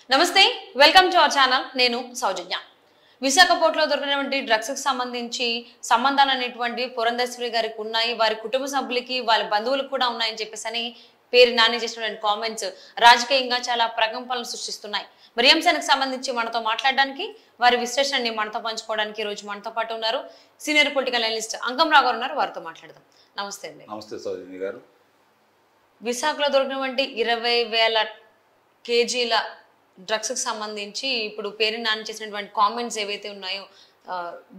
నమస్తే welcome to our channel నేను సౌజన్య విశాఖ పోర్టులో దొరికినటువంటి డ్రగ్స్ కి సంబంధించి సంబంధాలు అనేటువంటి పురంధేశ్వరి గారికి ఉన్నాయి వారి కుటుంబ సభ్యులకి వాళ్ళ బంధువులకు కూడా ఉన్నాయని చెప్పేసి పేరు నాని చేసినటువంటి కామెంట్స్ రాజకీయంగా చాలా ప్రకంపనలు సృష్టిస్తున్నాయి మరి అంశానికి సంబంధించి మనతో మాట్లాడడానికి వారి విశ్లేషణని మనతో పంచుకోవడానికి ఈ రోజు మనతో పాటు ఉన్నారు సీనియర్ పొలిటికల్ అనలిస్ట్ అంకం రావు గారు ఉన్నారు వారితో మాట్లాడదాం నమస్తే అండి నమస్తే సౌజన్య గారు విశాఖలో దొరికినటువంటి 20,000 కేజీల డ్రగ్స్ కి సంబంధించి ఇప్పుడు పేరు నాని చేసినటువంటి కామెంట్స్ ఏవైతే ఉన్నాయో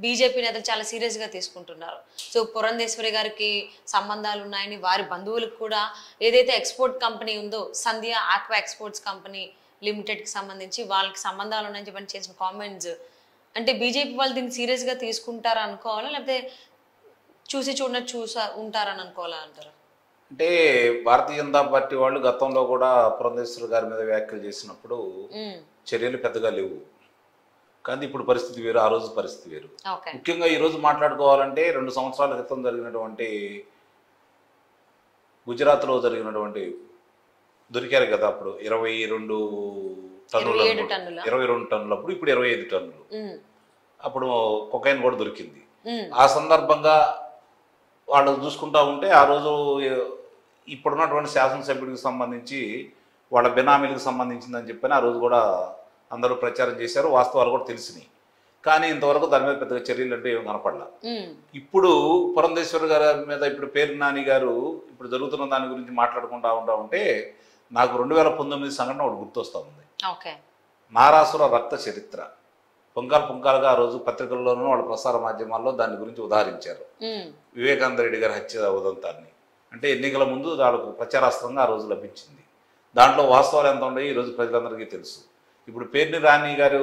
బీజేపీ నేతలు చాలా సీరియస్ గా తీసుకుంటున్నారు సో పురంధేశ్వరి గారికి సంబంధాలు ఉన్నాయని వారి బంధువులకు కూడా ఏదైతే ఎక్స్పోర్ట్ కంపెనీ ఉందో సంధ్య ఆక్వా ఎక్స్పోర్ట్స్ కంపెనీ లిమిటెడ్ కి సంబంధించి వాళ్ళకి సంబంధాలు ఉన్నాయని చెప్పని చేసిన కామెంట్స్ అంటే బీజేపీ వాళ్ళు దీన్ని సీరియస్ గా తీసుకుంటారా అనుకోవాలా లేకపోతే చూడనట్టు ఉంటారని అనుకోవాలా అంటారా అంటే భారతీయ జనతా పార్టీ వాళ్ళు గతంలో కూడా పురంధేశ్వరి గారి మీద వ్యాఖ్యలు చేసినప్పుడు చర్యలు పెద్దగా లేవు కానీ ఇప్పుడు పరిస్థితి వేరు ఆ రోజు పరిస్థితి వేరు ముఖ్యంగా ఈ రోజు మాట్లాడుకోవాలంటే 2 సంవత్సరాల క్రితం జరిగినటువంటి గుజరాత్లో జరిగినటువంటి దొరికారు కదా అప్పుడు 22 టన్నులు అప్పుడు ఇప్పుడు 25 టన్నులు అప్పుడు కొకైన్ కూడా దొరికింది ఆ సందర్భంగా వాళ్ళు చూసుకుంటా ఉంటే ఆ రోజు ఇప్పుడున్నటువంటి శాసనసభ్యుడికి సంబంధించి వాళ్ళ బెనామీలకు సంబంధించిందని చెప్పని ఆ రోజు కూడా అందరూ ప్రచారం చేశారు వాస్తవాలు కూడా తెలిసినాయి కానీ ఇంతవరకు దాని మీద పెద్దగా చర్యలు అంటే ఏం కనపడలా ఇప్పుడు పురంధేశ్వరి గారి మీద ఇప్పుడు పేరు నాని గారు ఇప్పుడు జరుగుతున్న దాని గురించి మాట్లాడుకుంటా ఉంటే నాకు 2019 సంఘటన ఒకటి గుర్తొస్తా ఉంది నారాసుర రక్త చరిత్ర పుంకాలుగా ఆ రోజు పత్రికల్లోనూ వాళ్ళ ప్రసార మాధ్యమాల్లో దాని గురించి ఉదాహరించారు వివేకానంద రెడ్డి గారి హత్య ఉదంతాన్ని అంటే ఎన్నికల ముందు వాళ్ళకు ప్రచారాస్త్రంగా ఆ రోజు లభించింది దాంట్లో వాస్తవాలు ఎంత ఉన్నాయి ఈరోజు ప్రజలందరికీ తెలుసు ఇప్పుడు పేర్ని రాణి గారు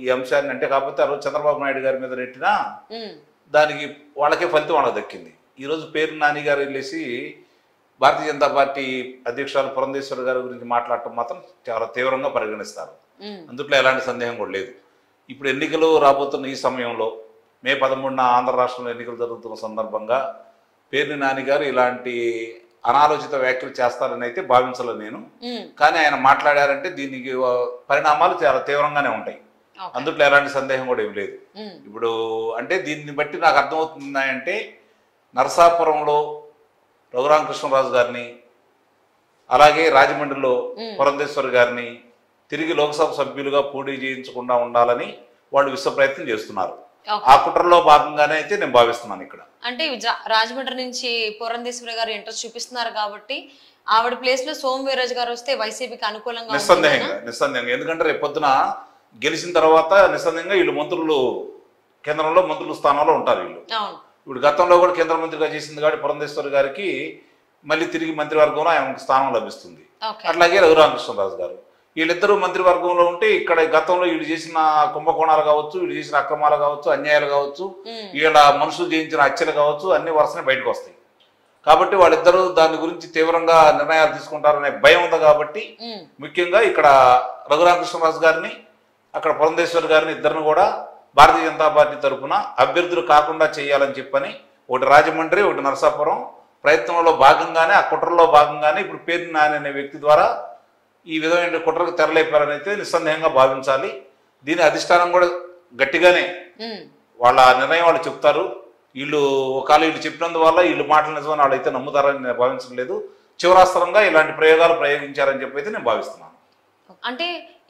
ఈ అంశాన్ని అంటే కాకపోతే ఆ రోజు చంద్రబాబు నాయుడు గారి మీద నెట్టినా దానికి వాళ్ళకే ఫలితం వాళ్ళకి దక్కింది ఈరోజు పేర్ని నాని గారు వెళ్ళేసి భారతీయ జనతా పార్టీ అధ్యక్షురాలు పురంధేశ్వరి గారి గురించి మాట్లాడటం మాత్రం చాలా తీవ్రంగా పరిగణిస్తారు అందుట్లో ఎలాంటి సందేహం కూడా లేదు ఇప్పుడు ఎన్నికలు రాబోతున్న ఈ సమయంలో మే 13న ఆంధ్ర రాష్ట్రంలో ఎన్నికలు జరుగుతున్న సందర్భంగా పేర్ని నాని గారు ఇలాంటి అనాలోచిత వ్యాఖ్యలు చేస్తారని అయితే భావించలేదు నేను కానీ ఆయన మాట్లాడారంటే దీనికి పరిణామాలు చాలా తీవ్రంగానే ఉంటాయి అందుట్లో ఎలాంటి సందేహం కూడా ఏం లేదు ఇప్పుడు అంటే దీన్ని బట్టి నాకు అర్థమవుతుందంటే నరసాపురంలో రఘురామకృష్ణరాజు గారిని అలాగే రాజమండ్రిలో పురంధేశ్వరి గారిని తిరిగి లోక్సభ సభ్యులుగా పోటీ చేయించకుండా ఉండాలని వాళ్ళు విశ్వ ప్రయత్నం చేస్తున్నారు ఆ కుట్రలో భాగంగానే అయితే నేను భావిస్తున్నాను ఇక్కడ అంటే రాజమండ్రి నుంచి పురంధేశ్వరి గారు ఇంట్రెస్ట్ చూపిస్తున్నారు కాబట్టి ఆవిడ ప్లేస్ లో సోమ్ వీర్రాజు గారు వస్తే వైసీపీకి అనుకూలంగా నిస్సందేహంగా ఎందుకంటే రేపు పొద్దున గెలిచిన తర్వాత నిస్సందేహంగా వీళ్ళు మంత్రులు కేంద్రంలో మంత్రుల స్థానంలో ఉంటారు వీళ్ళు ఇప్పుడు గతంలో కూడా కేంద్ర మంత్రిగా చేసింది కాబట్టి పురంధేశ్వరి గారికి మళ్ళీ తిరిగి మంత్రివర్గంలో ఆయనకు స్థానం లభిస్తుంది అట్లాగే రఘురామకృష్ణరాజు గారు వీళ్ళిద్దరూ మంత్రివర్గంలో ఉంటే ఇక్కడ గతంలో వీళ్ళు చేసిన కుంభకోణాలు కావచ్చు వీళ్ళు చేసిన అక్రమాలు కావచ్చు అన్యాయాలు కావచ్చు వీళ్ళ మనుషులు చేయించిన హత్యలు కావచ్చు అన్ని వరుసనే బయటకు వస్తాయి కాబట్టి వాళ్ళిద్దరూ దాని గురించి తీవ్రంగా నిర్ణయాలు తీసుకుంటారనే భయం ఉంది కాబట్టి ముఖ్యంగా ఇక్కడ రఘురామకృష్ణరాజు గారిని అక్కడ పురంధేశ్వరి గారిని ఇద్దరిని కూడా భారతీయ జనతా పార్టీ తరఫున అభ్యర్థులు కాకుండా చేయాలని చెప్పని ఒకటి రాజమండ్రి ఒకటి నరసాపురం ప్రయత్నంలో భాగంగానే ఆ కుట్రలో భాగంగానే ఇప్పుడు పేర్ని నాని అనే వ్యక్తి ద్వారా ఈ విధమైన కుట్రకు తెరలేపారని అయితే నిస్సందేహంగా భావించాలి దీని అధిష్టానం కూడా గట్టిగానే వాళ్ళ నిర్ణయం వాళ్ళు చెప్తారు వీళ్ళు ఒకవేళ వీళ్ళు చెప్పినందువల్ల వీళ్ళు మాటలు నిజమని వాళ్ళు అయితే నమ్ముతారని నేను భావించడం లేదు చివరాస్త్రంగా ఇలాంటి ప్రయోగాలు ప్రయోగించారని చెప్పి అయితే నేను భావిస్తున్నాను అంటే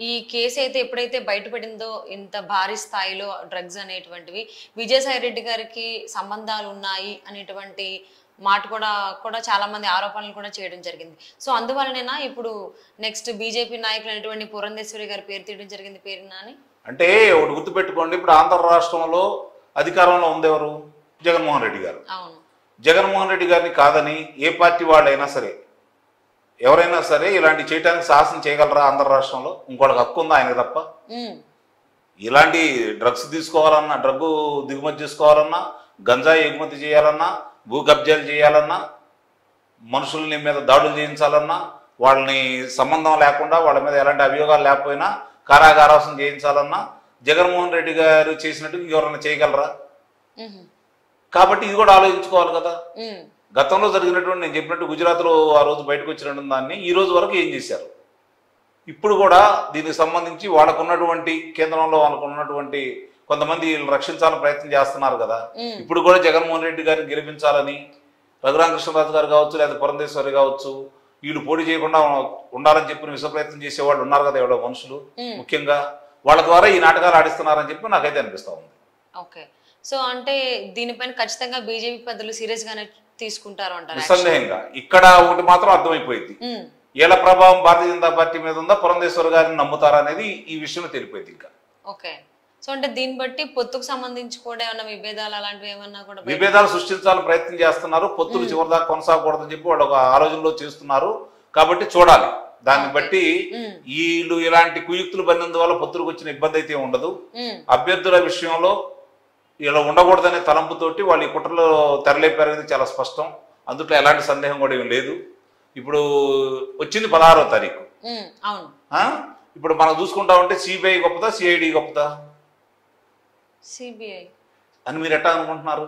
ఈ కేసు అయితే ఎప్పుడైతే బయటపడిందో ఇంత భారీ స్థాయిలో డ్రగ్స్ అనేటువంటివి విజయసాయి రెడ్డి గారికి సంబంధాలు ఉన్నాయి అనేటువంటి మాట కూడా చాలా మంది ఆరోపణలు కూడా చేయడం జరిగింది సో అందువల్లనేనా ఇప్పుడు నెక్స్ట్ బీజేపీ నాయకులు అనేటువంటి పురంధేశ్వరి గారి పేరు తీయడం జరిగింది పేరు నాని అంటే ఒకటి గుర్తుపెట్టుకోండి ఇప్పుడు ఆంధ్ర రాష్ట్రంలో అధికారంలో ఉంది ఎవరు జగన్మోహన్ రెడ్డి గారు జగన్మోహన్ రెడ్డి గారిని కాదని ఏ పార్టీ వాళ్ళైనా సరే ఎవరైనా సరే ఇలాంటి చేయడానికి సాహసం చేయగలరా ఆంధ్ర రాష్ట్రంలో ఇంకోటికి హక్కు ఉందా ఆయనకు తప్ప ఇలాంటి డ్రగ్స్ తీసుకోవాలన్నా డ్రగ్గు దిగుమతి చేసుకోవాలన్నా గంజాయి ఎగుమతి చేయాలన్నా భూ కబ్జాలు చేయాలన్నా మనుషుల్ని మీద దాడులు చేయించాలన్నా వాళ్ళని సంబంధం లేకుండా వాళ్ళ మీద ఎలాంటి అభియోగాలు లేకపోయినా కారాగారాసం చేయించాలన్నా జగన్మోహన్ రెడ్డి గారు చేసినట్టు ఇంకెవరైనా చేయగలరా కాబట్టి ఇది కూడా ఆలోచించుకోవాలి కదా గతంలో జరిగినటువంటి నేను చెప్పినట్టు గుజరాత్లో ఆ రోజు బయటకు వచ్చినటువంటి దాన్ని ఈ రోజు వరకు ఏం చేశారు ఇప్పుడు కూడా దీనికి సంబంధించి వాళ్ళకున్నటువంటి కేంద్రంలో వాళ్ళకున్నటువంటి కొంతమంది వీళ్ళు రక్షించాలని ప్రయత్నం చేస్తున్నారు కదా. ఇప్పుడు కూడా జగన్మోహన్ రెడ్డి గారిని గెలిపించాలని రఘురామకృష్ణరాజు గారు కావచ్చు, లేదా పురంధేశ్వరి కావచ్చు, వీళ్ళు పోటీ చేయకుండా ఉండాలని చెప్పి విశ్వ ప్రయత్నం చేసేవాళ్ళు ఉన్నారు కదా ఎవడో మనుషులు. ముఖ్యంగా వాళ్ళ ద్వారా ఈ నాటకాలు ఆడిస్తున్నారని చెప్పి నాకైతే అనిపిస్తా ఉంది. ఓకే, సో అంటే దీనిపైన ఖచ్చితంగా బీజేపీ పెద్దలు సీరియస్ గానే తీసుకుంటారు అంటారు. నిస్సందేహంగా ఇక్కడ ఒకటి మాత్రం అర్థమైపోయింది, ఏళ్ల ప్రభావం భారతీయ జనతా పార్టీ మీద ఉందా, పురంధేశ్వర్ గారిని నమ్ముతారా అనేది ఈ విషయంలో తెలిపోయింది ఇంకా. ఓకే, సో అంటే దీన్ని బట్టి పొత్తుకు సంబంధించి కూడా ఏమన్నా విభేదాలు అలాంటివి ఏమన్నా కూడా విభేదాలు సృష్టించాలని ప్రయత్నం చేస్తున్నారు. పొత్తులు చివరిదాకా కొనసాగకూడదని చెప్పి వాళ్ళు ఒక ఆలోచనలో చేస్తున్నారు. కాబట్టి చూడాలి, దాన్ని బట్టి వీళ్ళు ఇలాంటి కుయుక్తులు పన్నందువల్ల పొత్తులకు వచ్చిన ఇబ్బంది అయితే ఉండదు. అభ్యర్థుల విషయంలో ఇలా ఉండకూడదనే తలంపుతోటి వాళ్ళు ఈ కుట్రలో తెరలేపారనేది చాలా స్పష్టం. అందుట్లో ఎలాంటి సందేహం కూడా ఏం లేదు. ఇప్పుడు వచ్చింది 16వ తారీఖు. ఇప్పుడు మనం చూసుకుంటా ఉంటే సిబిఐ గొప్పదా, సిఐడి గొప్పదా? సిబిఐ అని మీరు ఎట్టా అనుకుంటున్నారు?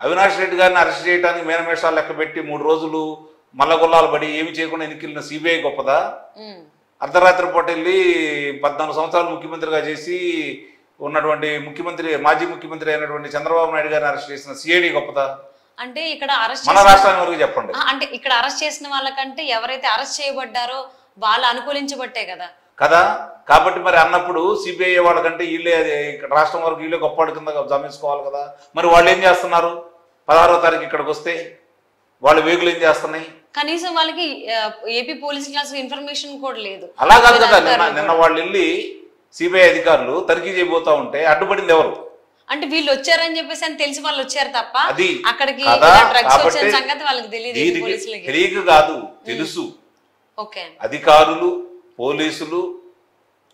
అవినాష్ రెడ్డి గారిని అరెస్ట్ చేయడానికి మేనమేషాలు లెక్క పెట్టి 3 రోజులు మల్లగొల్లాలు పడి ఏమి చేయకుండా ఎన్నికలిన సిబిఐ గొప్పదా? అర్ధరాత్రి పూట వెళ్ళి 14 సంవత్సరాలు ముఖ్యమంత్రిగా చేసి ఉన్నటువంటి మాజీ ముఖ్యమంత్రి అయినటువంటి చంద్రబాబు నాయుడు గారిని అరెస్ట్ చేసిన సిఐడి గొప్పదా? అంటే ఇక్కడ అరెస్ట్ మన రాష్ట్రానికి వరకు చెప్పండి. అంటే ఇక్కడ అరెస్ట్ చేసిన వాళ్ళకంటే ఎవరైతే అరెస్ట్ చేయబడ్డారో వాళ్ళు అనుకూలించబట్టే కదా. కాబట్టి మరి అన్నప్పుడు సిబిఐ వాళ్ళకంటే వీళ్ళే ఇక్కడ రాష్ట్రం వరకు వీళ్ళే గొప్పవాడి కింద జమేసుకోవాలి కదా. మరి వాళ్ళు ఏం చేస్తున్నారు? 16వ తారీఖు ఇక్కడికి వస్తే వాళ్ళ వేగులు ఏం చేస్తున్నాయి? కనీసం వాళ్ళకి ఏపీ పోలీస్ క్లాస్ ఇన్ఫర్మేషన్ కూడా లేదు. అలా కాదు కదా, నిన్న వాళ్ళు వెళ్ళి సిబిఐ అధికారులు తనిఖీ చేయబోతా ఉంటే అడ్డుపడింది ఎవరు? అంటే వీళ్ళు వచ్చారని చెప్పేసి అని తెలిసి వాళ్ళు వచ్చారు తప్ప అది అక్కడికి డ్రగ్స్ వచ్చిన సంగతి వాళ్ళకి తెలియక కాదు, తెలుసు. అధికారులు, పోలీసులు,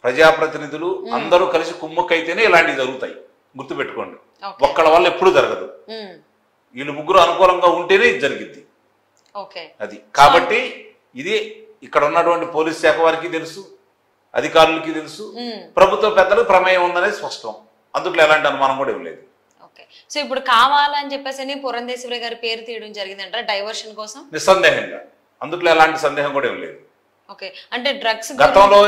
ప్రజాప్రతినిధులు అందరూ కలిసి కుమ్మక్కైతేనే ఇలాంటివి జరుగుతాయి. గుర్తుపెట్టుకోండి, ఒక్కళ్ళ వల్ల ఎప్పుడు జరగదు. వీళ్ళు ముగ్గురు అనుకూలంగా ఉంటేనే ఇది జరిగింది. అది కాబట్టి ఇది ఇక్కడ ఉన్నటువంటి పోలీస్ శాఖ వారికి తెలుసు, అధికారులకి తెలుసు, ప్రభుత్వ పెద్దలకు ప్రమేయం ఉందనేది స్పష్టం. అందుట్లో ఎలాంటి అనుమానం కూడా ఏం లేదు. సో ఇప్పుడు కావాలని చెప్పేసి పురంధేశ్వరి గారి పేరు తీయడం జరిగిందంటారా డైవర్షన్ కోసం? నిస్సందేహంగా, అందుట్లో ఎలాంటి సందేహం కూడా ఏం లేదు. అంటే డ్రగ్స్ గతంలో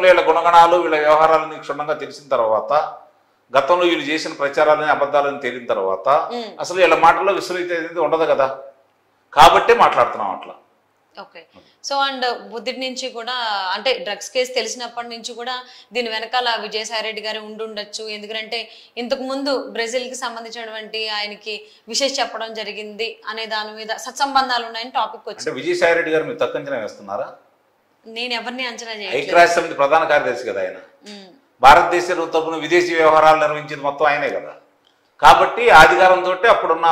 వీళ్ళ గుణగణాలు, వీళ్ళ వ్యవహారాలని క్షుణ్ణంగా తెలిసిన తర్వాత, గతంలో వీళ్ళు చేసిన ప్రచారాలని అబద్ధాలని తేలిన తర్వాత అసలు వీళ్ళ మాటల్లో విశ్వరీత ఉండదు కదా. కాబట్టే మాట్లాడుతున్నాం అట్లా. ఓకే, సో అండ్ బుద్ధిటి నుంచి కూడా అంటే డ్రగ్స్ కేసు తెలిసినప్పటి నుంచి కూడా దీని వెనకాల విజయసాయి రెడ్డి గారు ఉండుండొచ్చు. ఎందుకంటే ఇంతకు ముందు బ్రెజిల్ కి సంబంధించినటువంటి ఆయనకి విషయం చెప్పడం జరిగింది అనే దాని మీద సత్సంబంధాలు ఉన్నాయని టాపిక్ వచ్చింది. విజయసాయి రెడ్డి గారు మీరు తక్కువ అంచనా వేస్తున్నారా? నేను ఎవరిని అంచనా చేయలేదు. ఐక్యరాజ్య సమితి ప్రధాన కార్యదర్శి కదా ఆయన. భారతదేశ తరపున విదేశీ వ్యవహారాలు నిర్వహించింది మొత్తం ఆయనే కదా. కాబట్టి ఆ అధికారంతో అప్పుడున్న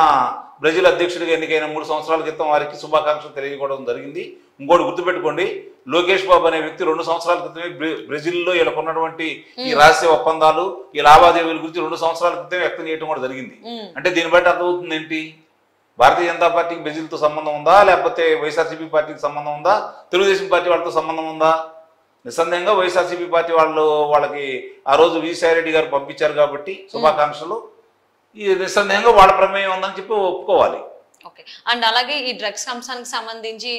బ్రెజిల్ అధ్యక్షుడిగా ఎన్నికైన 3 సంవత్సరాల క్రితం వారికి శుభాకాంక్షలు తెలియజేయడం జరిగింది. ఇంకోటి గుర్తుపెట్టుకోండి, లోకేష్ బాబు అనే వ్యక్తి 2 సంవత్సరాల క్రితమే బ్రెజిల్లో వీళ్ళకు ఉన్నటువంటి ఈ రహస్య ఒప్పందాలు, ఈ లావాదేవీల గురించి 2 సంవత్సరాల క్రితం వ్యక్తం చేయడం కూడా జరిగింది. అంటే దీన్ని బట్టి అర్థమవుతుంది ఏంటి? భారతీయ జనతా పార్టీకి బ్రెజిల్తో సంబంధం ఉందా, లేకపోతే వైఎస్ఆర్సీపీ పార్టీకి సంబంధం ఉందా, తెలుగుదేశం పార్టీ వాళ్ళతో సంబంధం ఉందా? నిస్సందేహంగా వైఎస్ఆర్సీపీ పార్టీ వాళ్ళకి ఆ రోజు విజయసాయి రెడ్డి గారు పంపించారు కాబట్టి శుభాకాంక్షలు. ఈ నిస్సందేహంగా వాళ్ళ ప్రమేయం ఉందని చెప్పి ఒప్పుకోవాలి. ఓకే, అండ్ అలాగే ఈ డ్రగ్స్ అంశానికి సంబంధించి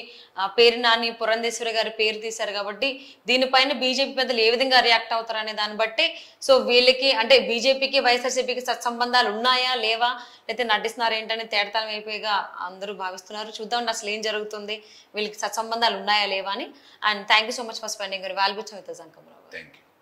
పేరు నాని పురంధేశ్వరి గారి పేరు తీశారు కాబట్టి దీనిపైన బీజేపీ పెద్దలు ఏ విధంగా రియాక్ట్ అవుతారు అనే దాన్ని బట్టి సో వీళ్ళకి అంటే బీజేపీకి వైఎస్ఆర్సీపీకి సత్సంబంధాలు ఉన్నాయా లేవా, లేకపోతే నటిస్తున్నారు ఏంటనే తేడతనం అయిపోయిగా అందరూ భావిస్తున్నారు. చూద్దాం అసలు ఏం జరుగుతుంది, వీళ్ళకి సత్సంబంధాలు ఉన్నాయా లేవా అని. And thank you so much for spending your valuable time with us, Ankamrao. Thank you.